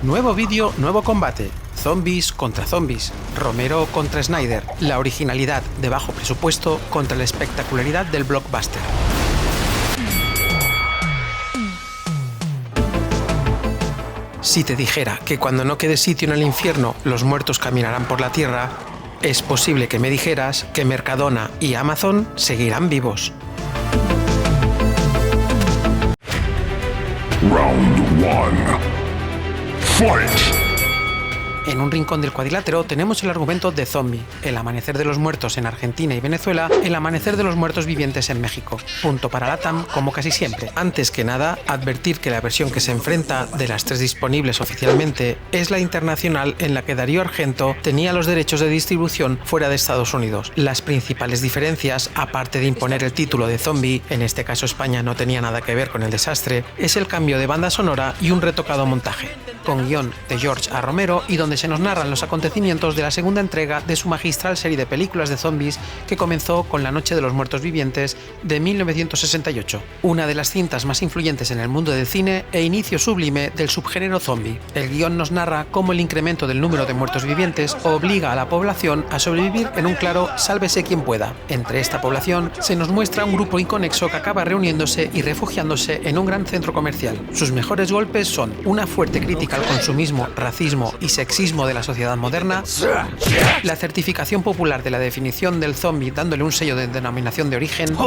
Nuevo vídeo, nuevo combate. Zombies contra zombies. Romero contra Snyder. La originalidad de bajo presupuesto contra la espectacularidad del blockbuster. Si te dijera que cuando no quede sitio en el infierno, los muertos caminarán por la tierra, es posible que me dijeras que Mercadona y Amazon seguirán vivos. Round 1. Fight! En un rincón del cuadrilátero tenemos el argumento de Zombie, el amanecer de los muertos en Argentina y Venezuela, el amanecer de los muertos vivientes en México. Punto para LATAM, como casi siempre. Antes que nada, advertir que la versión que se enfrenta, de las 3 disponibles oficialmente, es la internacional en la que Darío Argento tenía los derechos de distribución fuera de Estados Unidos. Las principales diferencias, aparte de imponer el título de Zombie, en este caso España no tenía nada que ver con el desastre, es el cambio de banda sonora y un retocado montaje, con guión de George A. Romero y donde se nos narran los acontecimientos de la segunda entrega de su magistral serie de películas de zombies que comenzó con La Noche de los Muertos Vivientes de 1968, una de las cintas más influyentes en el mundo del cine e inicio sublime del subgénero zombie. El guión nos narra cómo el incremento del número de muertos vivientes obliga a la población a sobrevivir en un claro sálvese quien pueda. Entre esta población se nos muestra un grupo inconexo que acaba reuniéndose y refugiándose en un gran centro comercial. Sus mejores golpes son una fuerte crítica al consumismo, racismo y sexismo de la sociedad moderna, la certificación popular de la definición del zombie dándole un sello de denominación de origen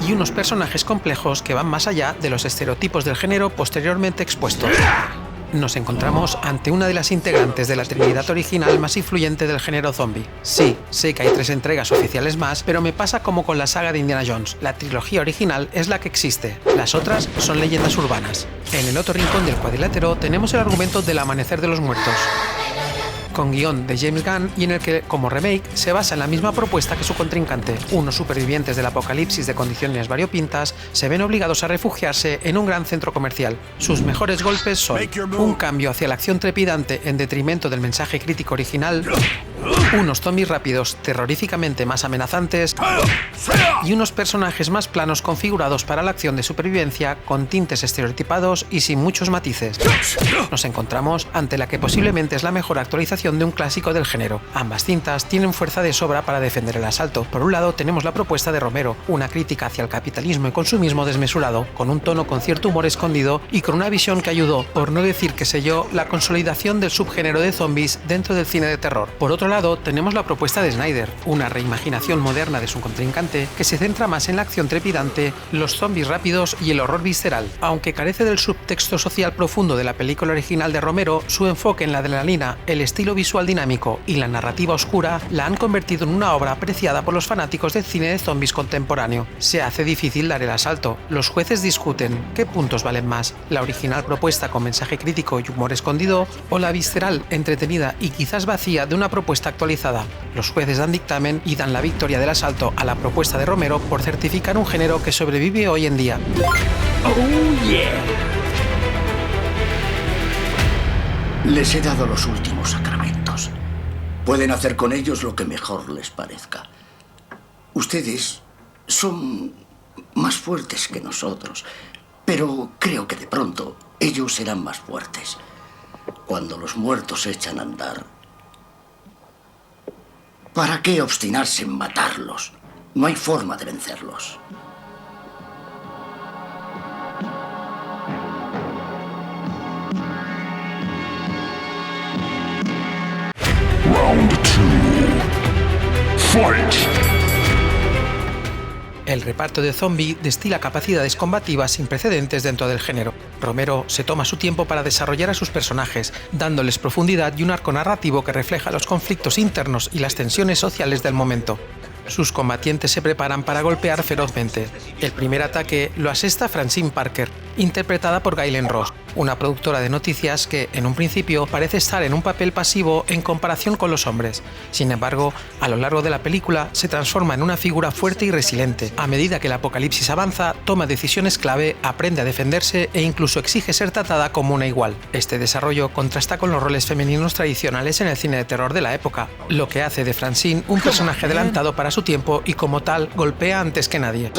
y unos personajes complejos que van más allá de los estereotipos del género posteriormente expuestos. Nos encontramos ante una de las integrantes de la trinidad original más influyente del género zombie. Sí, sé que hay 3 entregas oficiales más, pero me pasa como con la saga de Indiana Jones. La trilogía original es la que existe, las otras son leyendas urbanas. En el otro rincón del cuadrilátero tenemos el argumento del amanecer de los muertos, con guión de James Gunn y en el que, como remake, se basa en la misma propuesta que su contrincante. Unos supervivientes del apocalipsis de condiciones variopintas se ven obligados a refugiarse en un gran centro comercial. Sus mejores golpes son un cambio hacia la acción trepidante en detrimento del mensaje crítico original, unos zombies rápidos terroríficamente más amenazantes y unos personajes más planos configurados para la acción de supervivencia con tintes estereotipados y sin muchos matices. Nos encontramos ante la que posiblemente es la mejor actualización de un clásico del género. Ambas cintas tienen fuerza de sobra para defender el asalto. Por un lado tenemos la propuesta de Romero, una crítica hacia el capitalismo y consumismo desmesurado, con un tono con cierto humor escondido y con una visión que ayudó, por no decir que selló, la consolidación del subgénero de zombies dentro del cine de terror. Por otro lado tenemos la propuesta de Snyder, una reimaginación moderna de su contrincante que se centra más en la acción trepidante, los zombies rápidos y el horror visceral. Aunque carece del subtexto social profundo de la película original de Romero, su enfoque en la adrenalina, el estilo visual dinámico y la narrativa oscura la han convertido en una obra apreciada por los fanáticos del cine de zombies contemporáneo. Se hace difícil dar el asalto. Los jueces discuten qué puntos valen más, la original propuesta con mensaje crítico y humor escondido o la visceral, entretenida y quizás vacía de una propuesta actualizada. Los jueces dan dictamen y dan la victoria del asalto a la propuesta de Romero por certificar un género que sobrevive hoy en día. Oh yeah. Les he dado los últimos sacramentos. Pueden hacer con ellos lo que mejor les parezca. Ustedes son más fuertes que nosotros, pero creo que de pronto ellos serán más fuertes. Cuando los muertos echan a andar, ¿para qué obstinarse en matarlos? No hay forma de vencerlos. Round 2. Fight! El reparto de Zombie destila capacidades combativas sin precedentes dentro del género. Romero se toma su tiempo para desarrollar a sus personajes, dándoles profundidad y un arco narrativo que refleja los conflictos internos y las tensiones sociales del momento. Sus combatientes se preparan para golpear ferozmente. El primer ataque lo asesta Francine Parker, interpretada por Gaylen Ross, una productora de noticias que, en un principio, parece estar en un papel pasivo en comparación con los hombres. Sin embargo, a lo largo de la película se transforma en una figura fuerte y resiliente. A medida que el apocalipsis avanza, toma decisiones clave, aprende a defenderse e incluso exige ser tratada como una igual. Este desarrollo contrasta con los roles femeninos tradicionales en el cine de terror de la época, lo que hace de Francine un personaje adelantado para su tiempo y como tal golpea antes que nadie.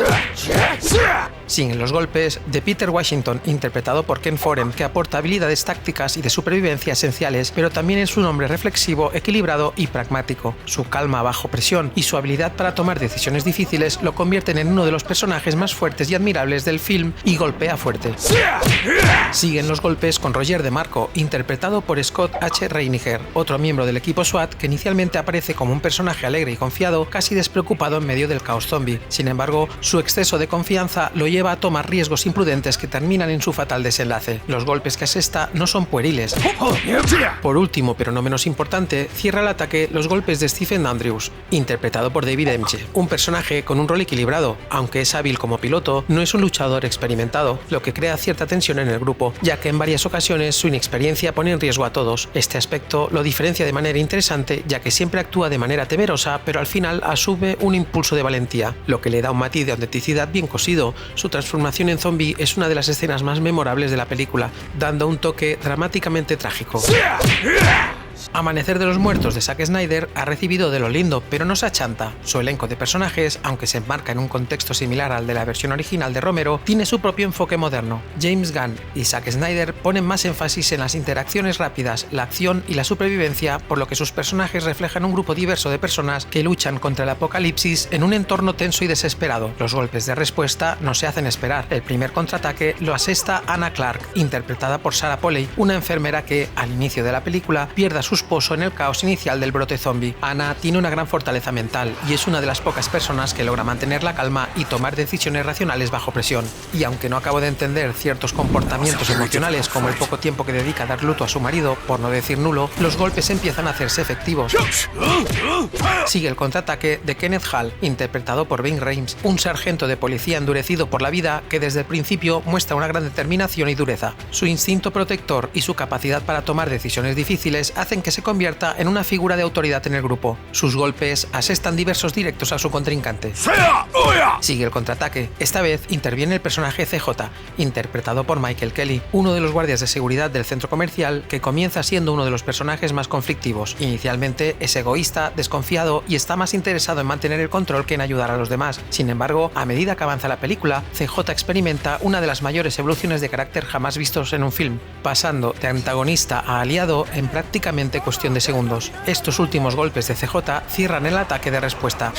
Siguen los golpes de Peter Washington, interpretado por Ken Forem, que aporta habilidades tácticas y de supervivencia esenciales, pero también es un hombre reflexivo, equilibrado y pragmático. Su calma bajo presión y su habilidad para tomar decisiones difíciles lo convierten en uno de los personajes más fuertes y admirables del film y golpea fuerte. Siguen los golpes con Roger DeMarco, interpretado por Scott H. Reiniger, otro miembro del equipo SWAT que inicialmente aparece como un personaje alegre y confiado, casi despreocupado en medio del caos zombie. Sin embargo, su exceso de confianza lo lleva a tomar riesgos imprudentes que terminan en su fatal desenlace. Los golpes que asesta no son pueriles. Por último, pero no menos importante, cierra el ataque los golpes de Stephen Andrews, interpretado por David Emche, un personaje con un rol equilibrado. Aunque es hábil como piloto, no es un luchador experimentado, lo que crea cierta tensión en el grupo, ya que en varias ocasiones su inexperiencia pone en riesgo a todos. Este aspecto lo diferencia de manera interesante, ya que siempre actúa de manera temerosa, pero al final asume un impulso de valentía, lo que le da un matiz de autenticidad bien cosido. Su transformación en zombie es una de las escenas más memorables de la película, dando un toque dramáticamente trágico. Amanecer de los Muertos de Zack Snyder ha recibido de lo lindo, pero no se achanta. Su elenco de personajes, aunque se enmarca en un contexto similar al de la versión original de Romero, tiene su propio enfoque moderno. James Gunn y Zack Snyder ponen más énfasis en las interacciones rápidas, la acción y la supervivencia, por lo que sus personajes reflejan un grupo diverso de personas que luchan contra el apocalipsis en un entorno tenso y desesperado. Los golpes de respuesta no se hacen esperar. El primer contraataque lo asesta Anna Clark, interpretada por Sarah Polley, una enfermera que, al inicio de la película, pierde a su esposo en el caos inicial del brote zombie. Anna tiene una gran fortaleza mental y es una de las pocas personas que logra mantener la calma y tomar decisiones racionales bajo presión. Y aunque no acabo de entender ciertos comportamientos emocionales como el poco tiempo que dedica a dar luto a su marido, por no decir nulo, los golpes empiezan a hacerse efectivos. Sigue el contraataque de Kenneth Hall, interpretado por Ving Rhames, un sargento de policía endurecido por la vida que desde el principio muestra una gran determinación y dureza. Su instinto protector y su capacidad para tomar decisiones difíciles hacen que se convierta en una figura de autoridad en el grupo. Sus golpes asestan diversos directos a su contrincante. Sigue el contraataque. Esta vez interviene el personaje CJ, interpretado por Michael Kelly, uno de los guardias de seguridad del centro comercial que comienza siendo uno de los personajes más conflictivos. Inicialmente es egoísta, desconfiado y está más interesado en mantener el control que en ayudar a los demás. Sin embargo, a medida que avanza la película, CJ experimenta una de las mayores evoluciones de carácter jamás vistos en un film, pasando de antagonista a aliado en prácticamente cuestión de segundos. Estos últimos golpes de CJ cierran el ataque de respuesta.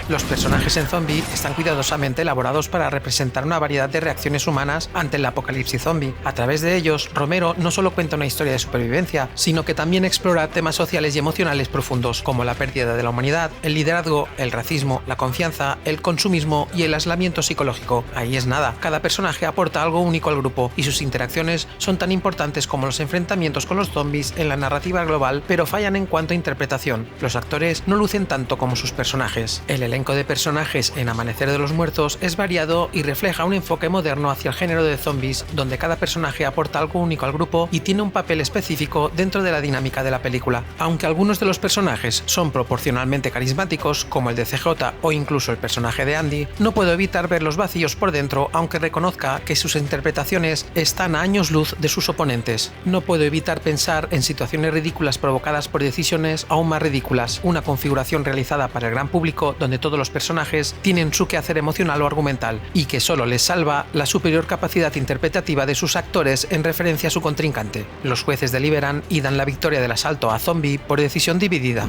Los personajes en Zombie están cuidadosamente elaborados para representar una variedad de reacciones humanas ante el apocalipsis zombie. A través de ellos, Romero no solo cuenta una historia de supervivencia, sino que también explora temas sociales y emocionales profundos, como la pérdida de la humanidad, el liderazgo, el racismo, la confianza, el consumismo y el aislamiento psicológico. Ahí es nada, cada personaje aporta algo único al grupo y sus interacciones son tan importantes como los enfrentamientos con los zombies en la narrativa global, pero fallan en cuanto a interpretación. Los actores no lucen tanto como sus personajes. El elenco de personajes en Amanecer de los Muertos es variado y refleja un enfoque moderno hacia el género de zombies, donde cada personaje aporta algo único al grupo y tiene un papel específico dentro de la dinámica de la película. Aunque algunos de los personajes son proporcionalmente carismáticos, como el de CJ o incluso el personaje de Andy, no puedo evitar ver los vacíos por dentro, aunque reconozca que sus interpretaciones están a años luz de sus oponentes. No puedo evitar pensar en situaciones ridículas provocadas por decisiones aún más ridículas, una configuración realizada para el gran público donde todos los personajes tienen su quehacer emocional o argumental y que solo les salva la superior capacidad interpretativa de sus actores en referencia a su contrincante. Los jueces deliberan y dan la victoria del asalto a Zombie por decisión dividida.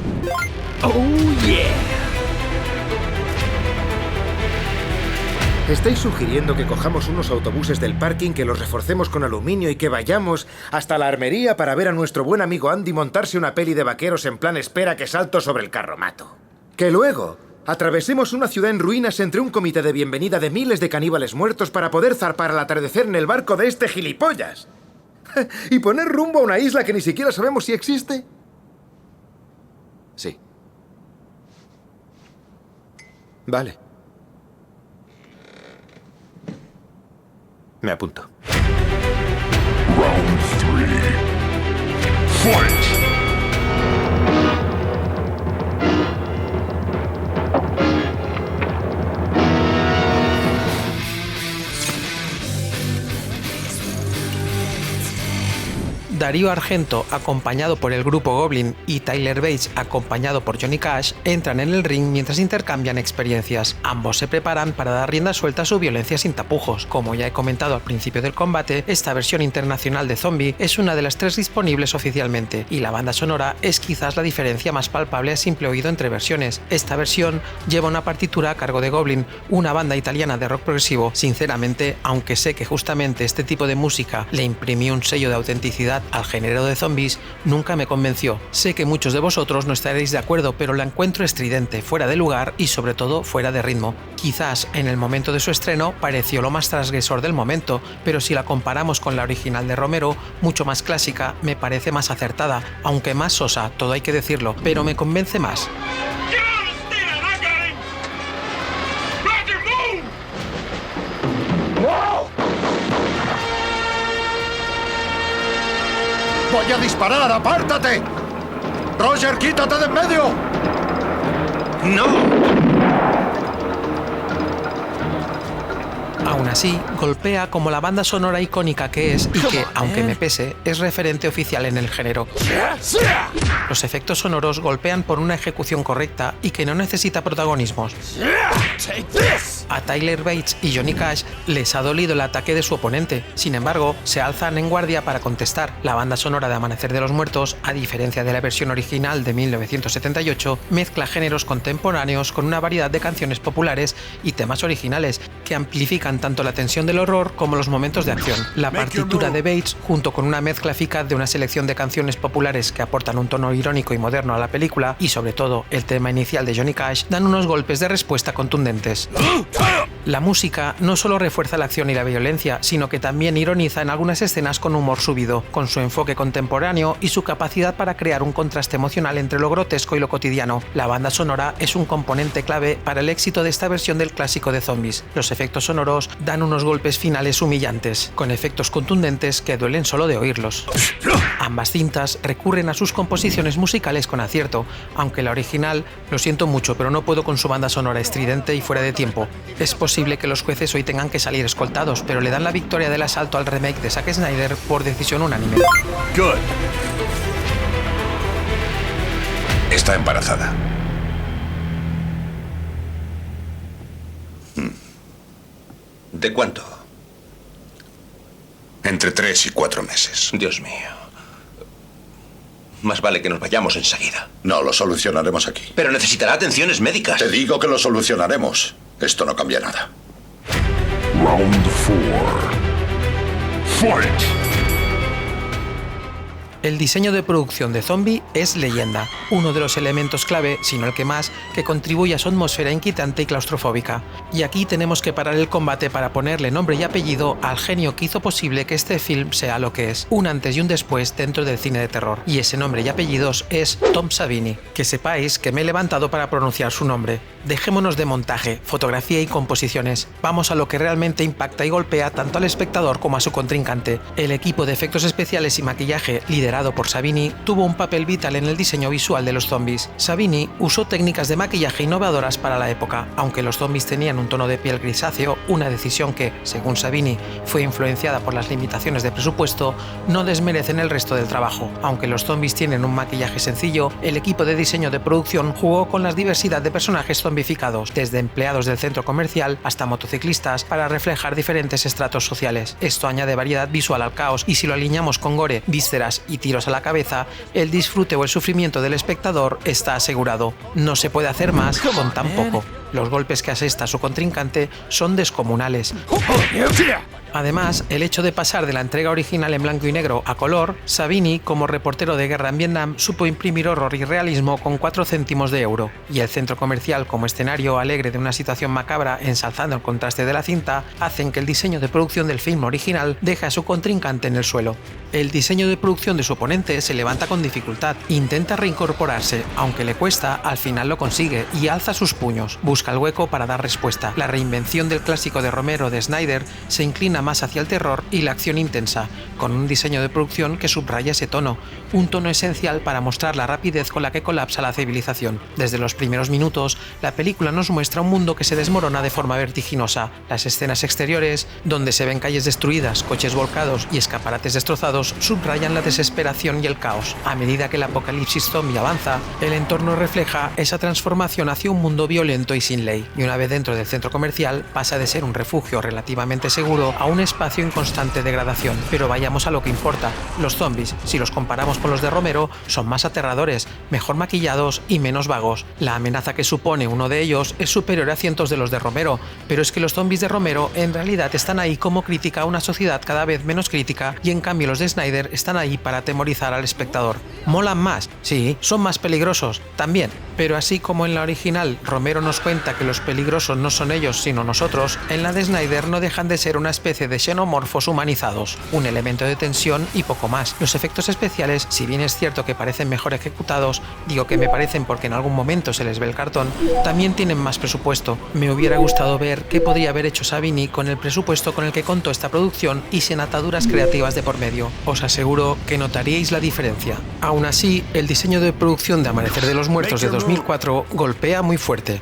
¡Oh, yeah! ¿Estáis sugiriendo que cojamos unos autobuses del parking, que los reforcemos con aluminio y que vayamos hasta la armería para ver a nuestro buen amigo Andy montarse una peli de vaqueros en plan espera que salto sobre el carromato? Que luego atravesemos una ciudad en ruinas entre un comité de bienvenida de miles de caníbales muertos para poder zarpar al atardecer en el barco de este gilipollas. ¿Y poner rumbo a una isla que ni siquiera sabemos si existe? Sí. Vale. Me apunto. Round 3. Fight! Darío Argento, acompañado por el grupo Goblin, y Tyler Bates, acompañado por Johnny Cash, entran en el ring mientras intercambian experiencias. Ambos se preparan para dar rienda suelta a su violencia sin tapujos. Como ya he comentado al principio del combate, esta versión internacional de Zombie es una de las 3 disponibles oficialmente, y la banda sonora es quizás la diferencia más palpable a simple oído entre versiones. Esta versión lleva una partitura a cargo de Goblin, una banda italiana de rock progresivo. Sinceramente, aunque sé que justamente este tipo de música le imprimió un sello de autenticidad al género de zombies, nunca me convenció. Sé que muchos de vosotros no estaréis de acuerdo, pero la encuentro estridente, fuera de lugar y sobre todo fuera de ritmo. Quizás en el momento de su estreno pareció lo más transgresor del momento, pero si la comparamos con la original de Romero, mucho más clásica, me parece más acertada, aunque más sosa, todo hay que decirlo, pero me convence más. ¡Voy a disparar! ¡Apártate! ¡Roger, quítate de en medio! ¡No! Aún así, golpea como la banda sonora icónica que es y que, aunque me pese, es referente oficial en el género. Los efectos sonoros golpean por una ejecución correcta y que no necesita protagonismos. A Tyler Bates y Johnny Cash les ha dolido el ataque de su oponente, sin embargo, se alzan en guardia para contestar. La banda sonora de Amanecer de los Muertos, a diferencia de la versión original de 1978, mezcla géneros contemporáneos con una variedad de canciones populares y temas originales que amplifican tanto la tensión del horror como los momentos de acción. La partitura de Bates, junto con una mezcla eficaz de una selección de canciones populares que aportan un tono irónico y moderno a la película, y sobre todo el tema inicial de Johnny Cash, dan unos golpes de respuesta contundentes. La música no solo refuerza la acción y la violencia, sino que también ironiza en algunas escenas con humor subido, con su enfoque contemporáneo y su capacidad para crear un contraste emocional entre lo grotesco y lo cotidiano. La banda sonora es un componente clave para el éxito de esta versión del clásico de zombies. Los efectos sonoros dan unos golpes finales humillantes, con efectos contundentes que duelen solo de oírlos. Ambas cintas recurren a sus composiciones musicales con acierto, aunque la original, lo siento mucho, pero no puedo con su banda sonora estridente y fuera de tiempo. Es posible que los jueces hoy tengan que salir escoltados, pero le dan la victoria del asalto al remake de Zack Snyder por decisión unánime. Good. Está embarazada. ¿De cuánto? Entre 3 y 4 meses. Dios mío. Más vale que nos vayamos enseguida. No, lo solucionaremos aquí. Pero necesitará atenciones médicas. Te digo que lo solucionaremos. Esto no cambia nada. Round 4. Fight. El diseño de producción de Zombie es leyenda, uno de los elementos clave, si no el que más, que contribuye a su atmósfera inquietante y claustrofóbica. Y aquí tenemos que parar el combate para ponerle nombre y apellido al genio que hizo posible que este film sea lo que es, un antes y un después dentro del cine de terror. Y ese nombre y apellidos es Tom Savini. Que sepáis que me he levantado para pronunciar su nombre. Dejémonos de montaje, fotografía y composiciones. Vamos a lo que realmente impacta y golpea tanto al espectador como a su contrincante. El equipo de efectos especiales y maquillaje, liderado por Savini, tuvo un papel vital en el diseño visual de los zombies. Savini usó técnicas de maquillaje innovadoras para la época. Aunque los zombies tenían un tono de piel grisáceo, una decisión que, según Savini, fue influenciada por las limitaciones de presupuesto, no desmerecen el resto del trabajo. Aunque los zombies tienen un maquillaje sencillo, el equipo de diseño de producción jugó con la diversidad de personajes zombificados, desde empleados del centro comercial hasta motociclistas, para reflejar diferentes estratos sociales. Esto añade variedad visual al caos, y si lo alineamos con gore, vísceras y tiros a la cabeza, el disfrute o el sufrimiento del espectador está asegurado. No se puede hacer más con tan poco. Los golpes que asesta su contrincante son descomunales. Además, el hecho de pasar de la entrega original en blanco y negro a color, Savini, como reportero de guerra en Vietnam, supo imprimir horror y realismo con 4 céntimos de euro, y el centro comercial como escenario alegre de una situación macabra, ensalzando el contraste de la cinta, hacen que el diseño de producción del film original deje a su contrincante en el suelo. El diseño de producción de su oponente se levanta con dificultad, intenta reincorporarse, aunque le cuesta, al final lo consigue y alza sus puños, busca el hueco para dar respuesta. La reinvención del clásico de Romero de Snyder se inclina inclina más hacia el terror y la acción intensa, con un diseño de producción que subraya ese tono, un tono esencial para mostrar la rapidez con la que colapsa la civilización. Desde los primeros minutos, la película nos muestra un mundo que se desmorona de forma vertiginosa. Las escenas exteriores, donde se ven calles destruidas, coches volcados y escaparates destrozados, subrayan la desesperación y el caos. A medida que el apocalipsis zombie avanza, el entorno refleja esa transformación hacia un mundo violento y sin ley, y una vez dentro del centro comercial pasa de ser un refugio relativamente seguro a un espacio en constante degradación. Pero vayamos a lo que importa. Los zombies, si los comparamos con los de Romero, son más aterradores, mejor maquillados y menos vagos. La amenaza que supone uno de ellos es superior a cientos de los de Romero, pero es que los zombies de Romero en realidad están ahí como crítica a una sociedad cada vez menos crítica, y en cambio los de Snyder están ahí para atemorizar al espectador. ¿Molan más? Sí. ¿Son más peligrosos? También. Pero así como en la original Romero nos cuenta que los peligrosos no son ellos sino nosotros, en la de Snyder no dejan de ser una especie de xenomorfos humanizados, un elemento de tensión y poco más. Los efectos especiales, si bien es cierto que parecen mejor ejecutados, digo que me parecen porque en algún momento se les ve el cartón, también tienen más presupuesto. Me hubiera gustado ver qué podría haber hecho Savini con el presupuesto con el que contó esta producción y sin ataduras creativas de por medio. Os aseguro que notaríais la diferencia. Aún así, el diseño de producción de Amanecer de los Muertos de 2004 golpea muy fuerte.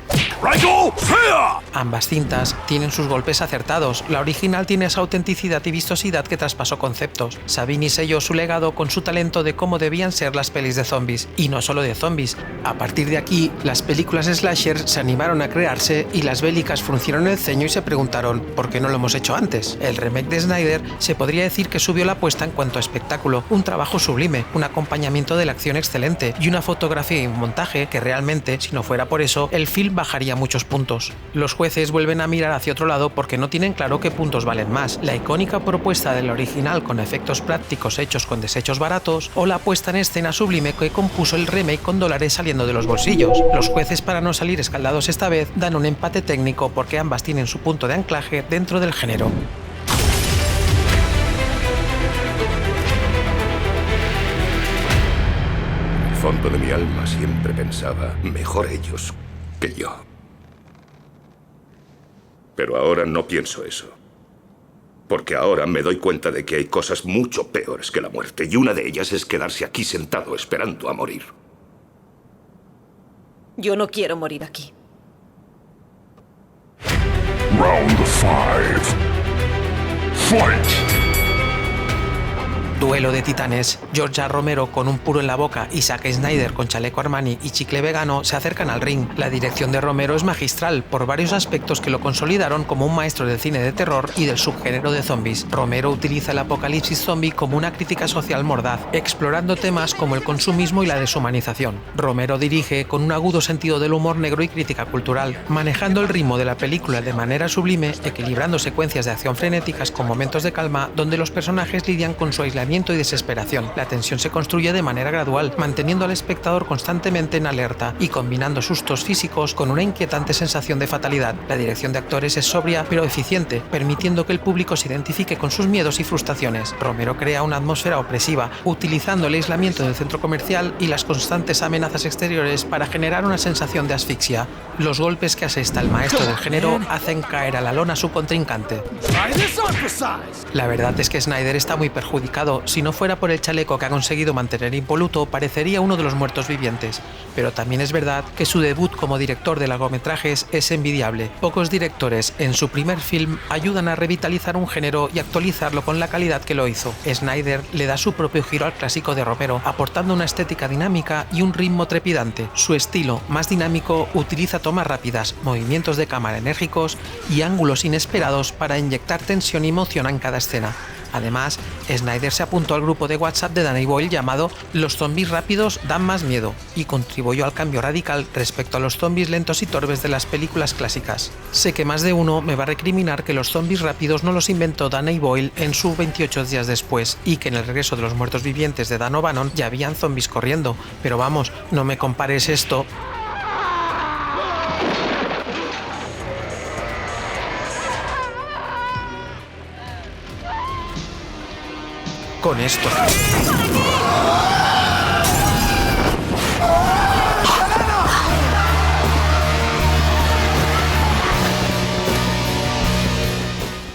Ambas cintas tienen sus golpes acertados. La original tiene esa autenticidad y vistosidad que traspasó conceptos. Savini selló su legado con su talento de cómo debían ser las pelis de zombies, y no solo de zombies. A partir de aquí, las películas slasher se animaron a crearse y las bélicas fruncieron el ceño y se preguntaron ¿por qué no lo hemos hecho antes? El remake de Snyder se podría decir que subió la apuesta en cuanto a espectáculo, un trabajo sublime, un acompañamiento de la acción excelente y una fotografía y un montaje que realmente, si no fuera por eso, el film bajaría muchos puntos. Los jueces vuelven a mirar hacia otro lado porque no tienen claro qué puntos valen más, la icónica propuesta del original con efectos prácticos hechos con desechos baratos o la puesta en escena sublime que compuso el remake con dólares saliendo de los bolsillos. Los jueces, para no salir escaldados esta vez, dan un empate técnico porque ambas tienen su punto de anclaje dentro del género. En el fondo de mi alma siempre pensaba, mejor ellos que yo. Pero ahora no pienso eso. Porque ahora me doy cuenta de que hay cosas mucho peores que la muerte, y una de ellas es quedarse aquí sentado esperando a morir. Yo no quiero morir aquí. Round 5. Fight! Duelo de titanes. George A. Romero con un puro en la boca y Zack Snyder con chaleco Armani y chicle vegano se acercan al ring. La dirección de Romero es magistral por varios aspectos que lo consolidaron como un maestro del cine de terror y del subgénero de zombies. Romero utiliza el apocalipsis zombie como una crítica social mordaz, explorando temas como el consumismo y la deshumanización. Romero dirige con un agudo sentido del humor negro y crítica cultural, manejando el ritmo de la película de manera sublime, equilibrando secuencias de acción frenéticas con momentos de calma donde los personajes lidian con su aislamiento y desesperación. La tensión se construye de manera gradual, manteniendo al espectador constantemente en alerta y combinando sustos físicos con una inquietante sensación de fatalidad. La dirección de actores es sobria pero eficiente, permitiendo que el público se identifique con sus miedos y frustraciones. Romero crea una atmósfera opresiva, utilizando el aislamiento del centro comercial y las constantes amenazas exteriores para generar una sensación de asfixia. Los golpes que asesta el maestro del género hacen caer a la lona a su contrincante. La verdad es que Snyder está muy perjudicado. Si no fuera por el chaleco que ha conseguido mantener impoluto, parecería uno de los muertos vivientes. Pero también es verdad que su debut como director de largometrajes es envidiable. Pocos directores en su primer film ayudan a revitalizar un género y actualizarlo con la calidad que lo hizo. Snyder le da su propio giro al clásico de Romero, aportando una estética dinámica y un ritmo trepidante. Su estilo, más dinámico, utiliza tomas rápidas, movimientos de cámara enérgicos y ángulos inesperados para inyectar tensión y emoción en cada escena. Además, Snyder se apuntó al grupo de WhatsApp de Danny Boyle llamado Los zombies rápidos dan más miedo y contribuyó al cambio radical respecto a los zombies lentos y torpes de las películas clásicas. Sé que más de uno me va a recriminar que los zombies rápidos no los inventó Danny Boyle en su 28 días después y que en el regreso de los muertos vivientes de Dan O'Bannon ya habían zombies corriendo, pero vamos, no me compares esto. Con esto.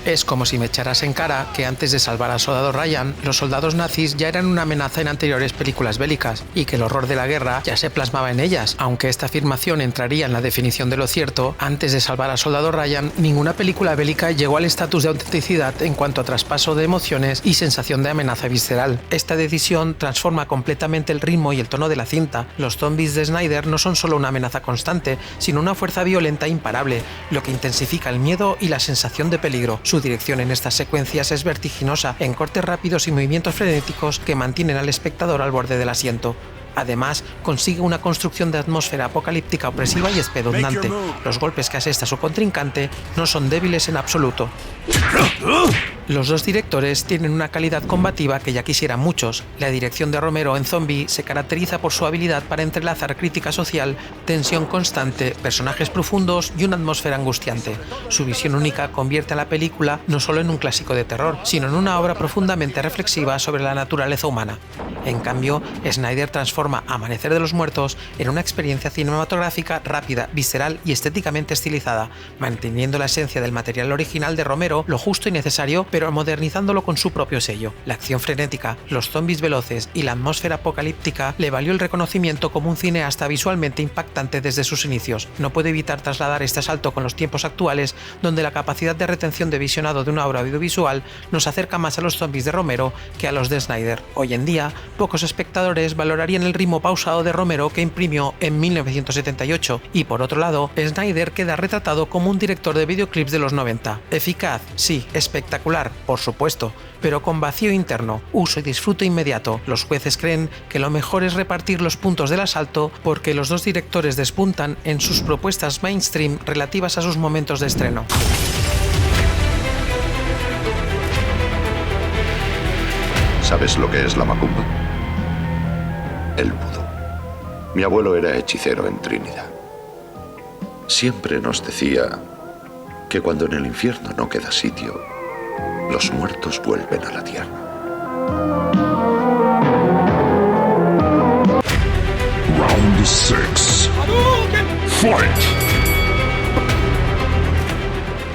Es como si me echaras en cara que antes de salvar al soldado Ryan, los soldados nazis ya eran una amenaza en anteriores películas bélicas y que el horror de la guerra ya se plasmaba en ellas. Aunque esta afirmación entraría en la definición de lo cierto, antes de salvar al soldado Ryan, ninguna película bélica llegó al estatus de autenticidad en cuanto a traspaso de emociones y sensación de amenaza visceral. Esta decisión transforma completamente el ritmo y el tono de la cinta. Los zombies de Snyder no son solo una amenaza constante, sino una fuerza violenta e imparable, lo que intensifica el miedo y la sensación de peligro. Su dirección en estas secuencias es vertiginosa, en cortes rápidos y movimientos frenéticos que mantienen al espectador al borde del asiento. Además, consigue una construcción de atmósfera apocalíptica opresiva y espeluznante. Los golpes que asesta su contrincante no son débiles en absoluto. Los dos directores tienen una calidad combativa que ya quisieran muchos. La dirección de Romero en Zombie se caracteriza por su habilidad para entrelazar crítica social, tensión constante, personajes profundos y una atmósfera angustiante. Su visión única convierte a la película no solo en un clásico de terror, sino en una obra profundamente reflexiva sobre la naturaleza humana. En cambio, Snyder transforma Amanecer de los Muertos en una experiencia cinematográfica rápida, visceral y estéticamente estilizada, manteniendo la esencia del material original de Romero, lo justo y necesario, pero modernizándolo con su propio sello. La acción frenética, los zombies veloces y la atmósfera apocalíptica le valió el reconocimiento como un cineasta visualmente impactante desde sus inicios. No puedo evitar trasladar este salto con los tiempos actuales, donde la capacidad de retención de visionado de una obra audiovisual nos acerca más a los zombies de Romero que a los de Snyder. Hoy en día, pocos espectadores valorarían el ritmo pausado de Romero que imprimió en 1978, y por otro lado, Snyder queda retratado como un director de videoclips de los 90. Eficaz, sí, espectacular, por supuesto, pero con vacío interno, uso y disfrute inmediato. Los jueces creen que lo mejor es repartir los puntos del asalto porque los dos directores despuntan en sus propuestas mainstream relativas a sus momentos de estreno. ¿Sabes lo que es la macumba? El vudú. Mi abuelo era hechicero en Trinidad. Siempre nos decía que cuando en el infierno no queda sitio, los muertos vuelven a la tierra. Round 6. Fight!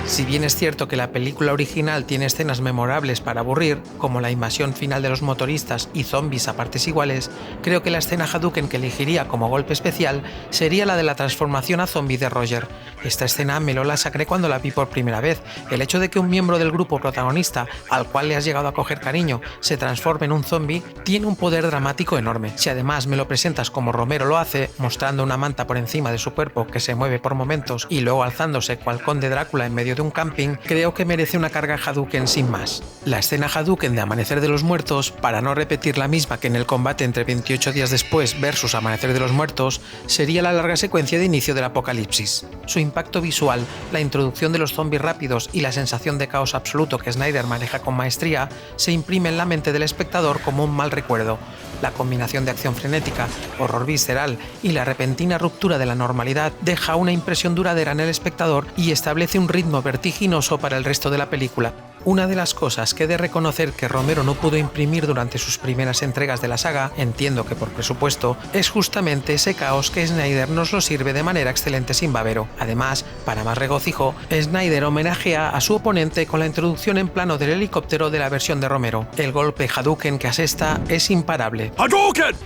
Si bien es cierto que la película original tiene escenas memorables para aburrir, como la invasión final de los motoristas y zombies a partes iguales, creo que la escena Hadouken que elegiría como golpe especial sería la de la transformación a zombie de Roger. Esta escena me heló la sangre cuando la vi por primera vez. El hecho de que un miembro del grupo protagonista, al cual le has llegado a coger cariño, se transforme en un zombie, tiene un poder dramático enorme. Si además me lo presentas como Romero lo hace, mostrando una manta por encima de su cuerpo que se mueve por momentos y luego alzándose cual conde Drácula en medio de un camping, creo que merece una carga Hadouken sin más. La escena Hadouken de Amanecer de los Muertos, para no repetir la misma que en el combate entre 28 días después versus Amanecer de los Muertos, sería la larga secuencia de inicio del apocalipsis. Su impacto visual, la introducción de los zombies rápidos y la sensación de caos absoluto que Snyder maneja con maestría se imprime en la mente del espectador como un mal recuerdo. La combinación de acción frenética, horror visceral y la repentina ruptura de la normalidad deja una impresión duradera en el espectador y establece un ritmo vertiginoso para el resto de la película. Una de las cosas que he de reconocer que Romero no pudo imprimir durante sus primeras entregas de la saga, entiendo que por presupuesto, es justamente ese caos que Snyder nos lo sirve de manera excelente sin babero. Además, para más regocijo, Snyder homenajea a su oponente con la introducción en plano del helicóptero de la versión de Romero. El golpe Hadouken que asesta es imparable. ¡Hadouken!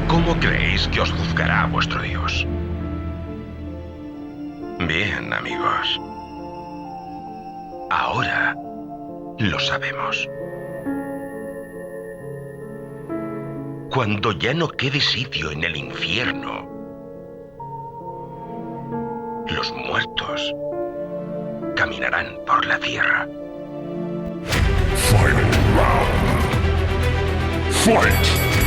¿Cómo creéis que os juzgará vuestro Dios? Bien, amigos. Ahora lo sabemos. Cuando ya no quede sitio en el infierno, los muertos caminarán por la tierra. Final round. Fight!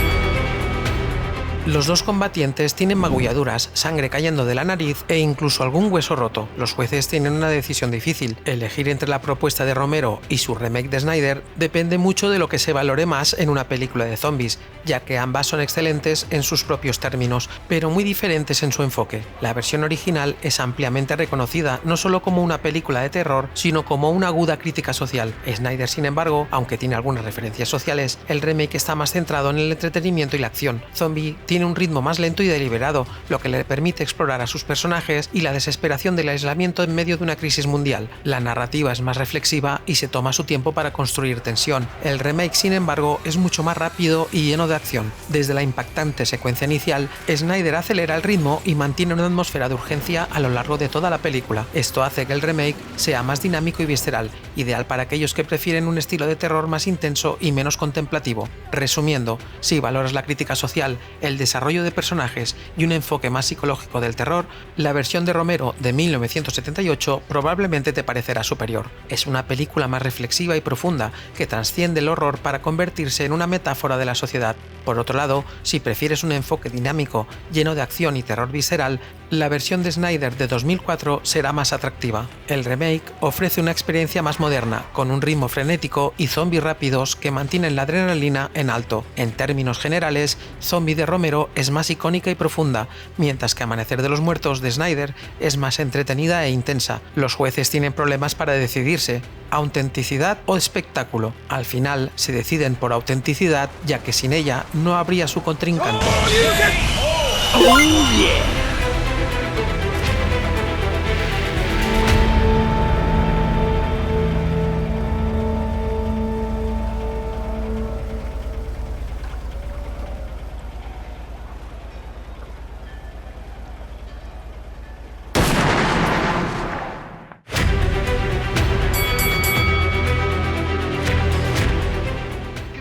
Los dos combatientes tienen magulladuras, sangre cayendo de la nariz e incluso algún hueso roto. Los jueces tienen una decisión difícil. Elegir entre la propuesta de Romero y su remake de Snyder depende mucho de lo que se valore más en una película de zombies, ya que ambas son excelentes en sus propios términos, pero muy diferentes en su enfoque. La versión original es ampliamente reconocida no solo como una película de terror, sino como una aguda crítica social. Snyder, sin embargo, aunque tiene algunas referencias sociales, el remake está más centrado en el entretenimiento y la acción. Zombie tiene tiene un ritmo más lento y deliberado, lo que le permite explorar a sus personajes y la desesperación del aislamiento en medio de una crisis mundial. La narrativa es más reflexiva y se toma su tiempo para construir tensión. El remake, sin embargo, es mucho más rápido y lleno de acción. Desde la impactante secuencia inicial, Snyder acelera el ritmo y mantiene una atmósfera de urgencia a lo largo de toda la película. Esto hace que el remake sea más dinámico y visceral, ideal para aquellos que prefieren un estilo de terror más intenso y menos contemplativo. Resumiendo, si valoras la crítica social, el desarrollo de personajes y un enfoque más psicológico del terror, la versión de Romero de 1978 probablemente te parecerá superior. Es una película más reflexiva y profunda que trasciende el horror para convertirse en una metáfora de la sociedad. Por otro lado, si prefieres un enfoque dinámico, lleno de acción y terror visceral, la versión de Snyder de 2004 será más atractiva. El remake ofrece una experiencia más moderna, con un ritmo frenético y zombies rápidos que mantienen la adrenalina en alto. En términos generales, Zombie de Romero es más icónica y profunda, mientras que Amanecer de los Muertos de Snyder es más entretenida e intensa. Los jueces tienen problemas para decidirse, autenticidad o espectáculo. Al final se deciden por autenticidad, ya que sin ella no habría su contrincante.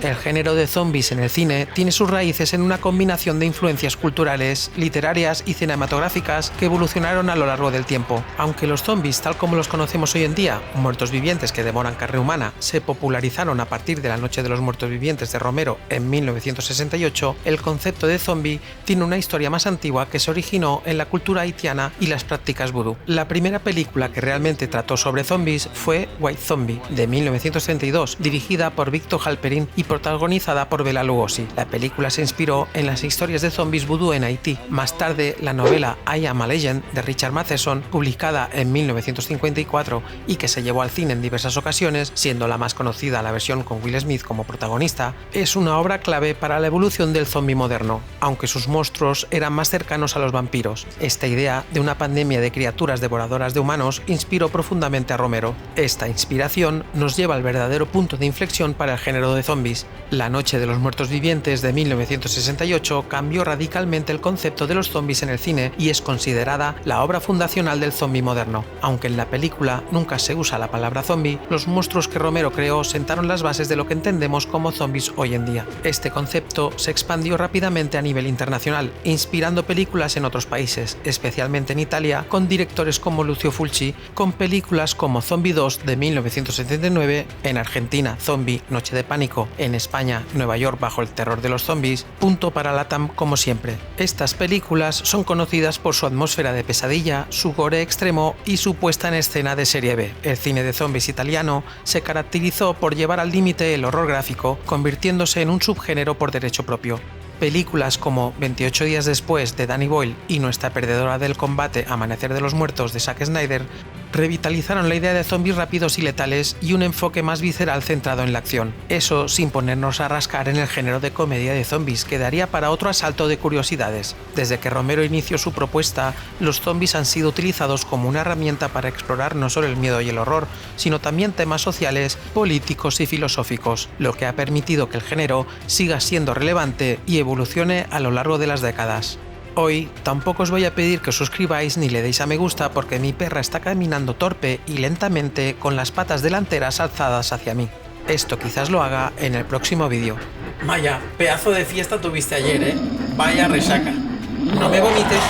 El género de zombies en el cine tiene sus raíces en una combinación de influencias culturales, literarias y cinematográficas que evolucionaron a lo largo del tiempo. Aunque los zombies, tal como los conocemos hoy en día, muertos vivientes que devoran carne humana, se popularizaron a partir de La Noche de los Muertos Vivientes de Romero en 1968, el concepto de zombie tiene una historia más antigua que se originó en la cultura haitiana y las prácticas vudú. La primera película que realmente trató sobre zombies fue White Zombie, de 1932, dirigida por Victor Halperin y protagonizada por Bela Lugosi. La película se inspiró en las historias de zombies vudú en Haití. Más tarde, la novela I Am a Legend de Richard Matheson, publicada en 1954 y que se llevó al cine en diversas ocasiones, siendo la más conocida la versión con Will Smith como protagonista, es una obra clave para la evolución del zombie moderno, aunque sus monstruos eran más cercanos a los vampiros. Esta idea de una pandemia de criaturas devoradoras de humanos inspiró profundamente a Romero. Esta inspiración nos lleva al verdadero punto de inflexión para el género de zombies. La Noche de los Muertos Vivientes de 1968 cambió radicalmente el concepto de los zombies en el cine y es considerada la obra fundacional del zombie moderno. Aunque en la película nunca se usa la palabra zombie, los monstruos que Romero creó sentaron las bases de lo que entendemos como zombies hoy en día. Este concepto se expandió rápidamente a nivel internacional, inspirando películas en otros países, especialmente en Italia, con directores como Lucio Fulci, con películas como Zombie 2 de 1979, en Argentina, Zombie, Noche de Pánico, en España, Nueva York bajo el terror de los zombies, punto para LATAM como siempre. Estas películas son conocidas por su atmósfera de pesadilla, su gore extremo y su puesta en escena de serie B. El cine de zombies italiano se caracterizó por llevar al límite el horror gráfico, convirtiéndose en un subgénero por derecho propio. Películas como 28 días después de Danny Boyle y Nuestra perdedora del combate Amanecer de los Muertos de Zack Snyder revitalizaron la idea de zombies rápidos y letales y un enfoque más visceral centrado en la acción. Eso sin ponernos a rascar en el género de comedia de zombies, que daría para otro asalto de curiosidades. Desde que Romero inició su propuesta, los zombies han sido utilizados como una herramienta para explorar no solo el miedo y el horror, sino también temas sociales, políticos y filosóficos, lo que ha permitido que el género siga siendo relevante y evolucione a lo largo de las décadas. Hoy tampoco os voy a pedir que os suscribáis ni le deis a me gusta porque mi perra está caminando torpe y lentamente con las patas delanteras alzadas hacia mí. Esto quizás lo haga en el próximo vídeo. Vaya, pedazo de fiesta tuviste ayer, ¿eh? Vaya resaca. No me vomites.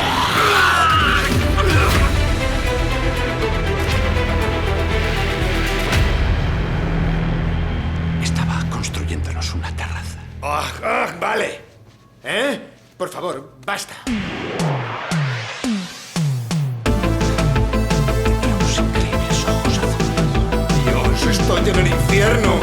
Estaba construyéndonos una terraza. Vale. ¿Eh? Por favor, basta. Tenía unos increíbles ojos azules. Dios, estoy en el infierno.